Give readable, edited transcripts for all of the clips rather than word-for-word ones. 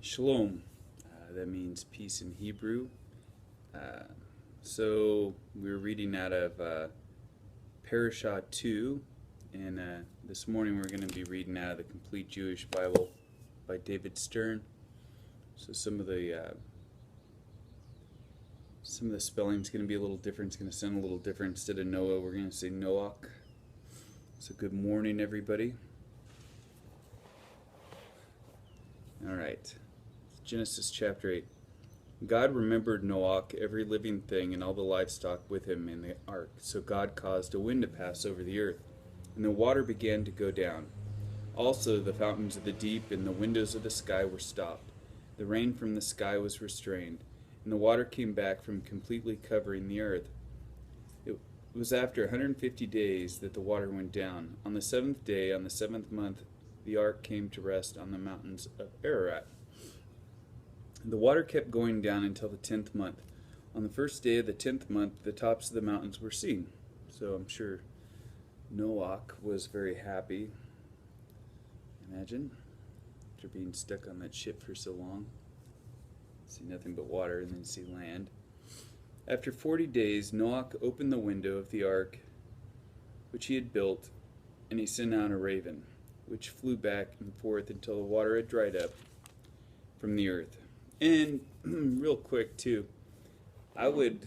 Shalom. That means peace in Hebrew. So we're reading out of Parashah 2, and this morning we're going to be reading out of the Complete Jewish Bible by David Stern. So some of the spelling is going to be a little different. It's going to sound a little different. Instead of Noah, we're going to say Noach. So good morning, everybody. All right. Genesis chapter 8. God remembered Noach, every living thing, and all the livestock with him in the ark. So God caused a wind to pass over the earth, and the water began to go down. Also the fountains of the deep and the windows of the sky were stopped. The rain from the sky was restrained, and the water came back from completely covering the earth. It was after 150 days that the water went down. On the seventh day, on the seventh month, the ark came to rest on the mountains of Ararat. The water kept going down until the 10th month. On the first day of the 10th month, the tops of the mountains were seen. So I'm sure Noach was very happy. Imagine, after being stuck on that ship for so long. See nothing but water and then see land. After 40 days, Noach opened the window of the ark which he had built, and he sent out a raven, which flew back and forth until the water had dried up from the earth. And real quick too, I'm going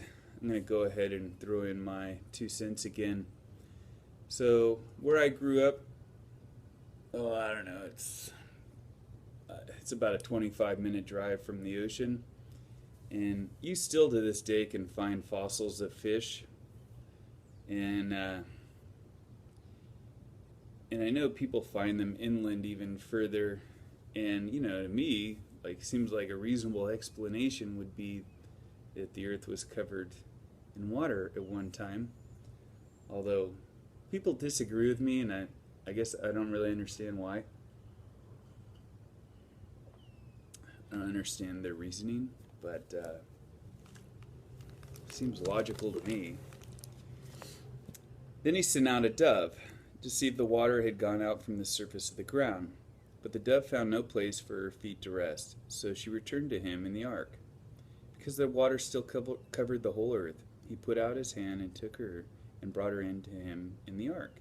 to go ahead and throw in my 2 cents again. So where I grew up, I don't know, it's about a 25-minute drive from the ocean, and you still to this day can find fossils of fish, and I know people find them inland even further, and to me, seems like a reasonable explanation would be that the earth was covered in water at one time. Although people disagree with me, and I guess I don't really understand why. I don't understand their reasoning, but seems logical to me. Then he sent out a dove to see if the water had gone out from the surface of the ground. But the dove found no place for her feet to rest, so she returned to him in the ark. Because the water still covered the whole earth, he put out his hand and took her and brought her in to him in the ark.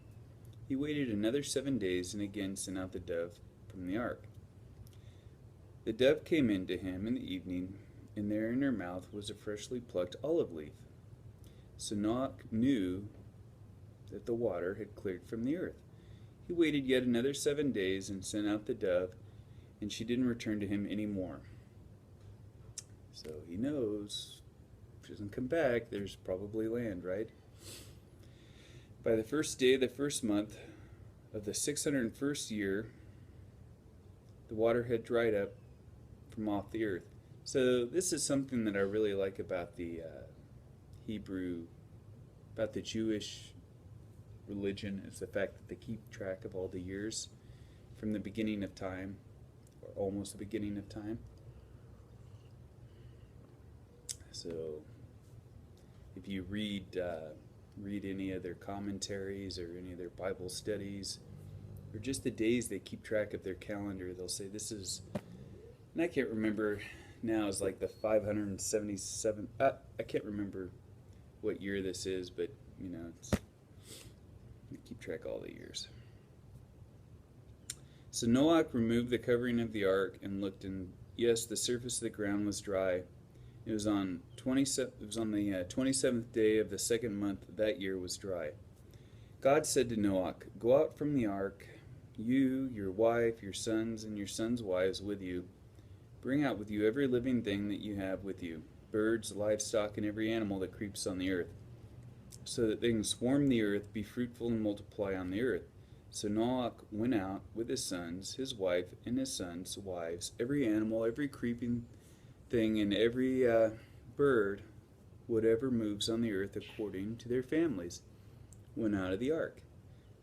He waited another 7 days and again sent out the dove from the ark. The dove came in to him in the evening, and there in her mouth was a freshly plucked olive leaf. So Noach knew that the water had cleared from the earth. He waited yet another 7 days and sent out the dove, and she didn't return to him any more. So he knows if she doesn't come back, there's probably land, right? By the first day of the first month of the 601st year, the water had dried up from off the earth. So this is something that I really like about the about the Jewish religion, is the fact that they keep track of all the years from the beginning of time, or almost the beginning of time. So if you read any of their commentaries or any of their Bible studies, or just the days they keep track of their calendar, they'll say this is, and I can't remember now, it's like the 577, I can't remember what year this is, but it's, we keep track of all the years. So Noach removed the covering of the ark and looked, and yes, the surface of the ground was dry. It was on the 27th day of the second month that year was dry. God said to Noach, "Go out from the ark, you, your wife, your sons, and your sons' wives with you. Bring out with you every living thing that you have with you, birds, livestock, and every animal that creeps on the earth, so that they can swarm the earth, be fruitful, and multiply on the earth." So Noach went out with his sons, his wife, and his sons' wives, every animal, every creeping thing, and every bird, whatever moves on the earth according to their families, went out of the ark.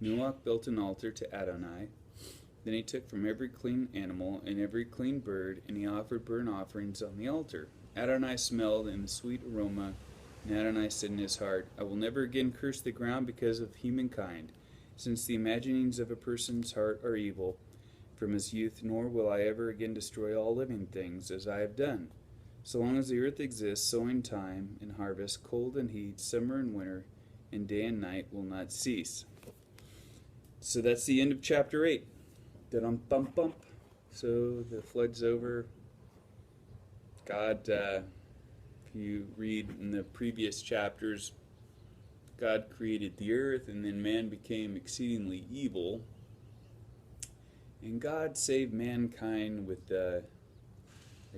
Noach built an altar to Adonai. Then he took from every clean animal and every clean bird, and he offered burnt offerings on the altar. Adonai smelled in the sweet aroma, and Adonai said in his heart, "I will never again curse the ground because of humankind, since the imaginings of a person's heart are evil. from his youth, nor will I ever again destroy all living things, as I have done. So long as the earth exists, sowing time and harvest, cold and heat, summer and winter, and day and night will not cease. So that's the end of chapter 8. Da-dum-bum-bum. So the flood's over. God, if you read in the previous chapters, God created the earth, and then man became exceedingly evil. And God saved mankind with a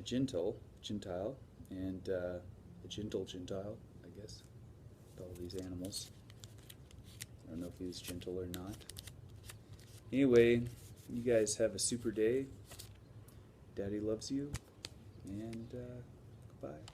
Gentile, and a Gentile, I guess, with all these animals. I don't know if he was gentle or not. Anyway, you guys have a super day. Daddy loves you, and goodbye.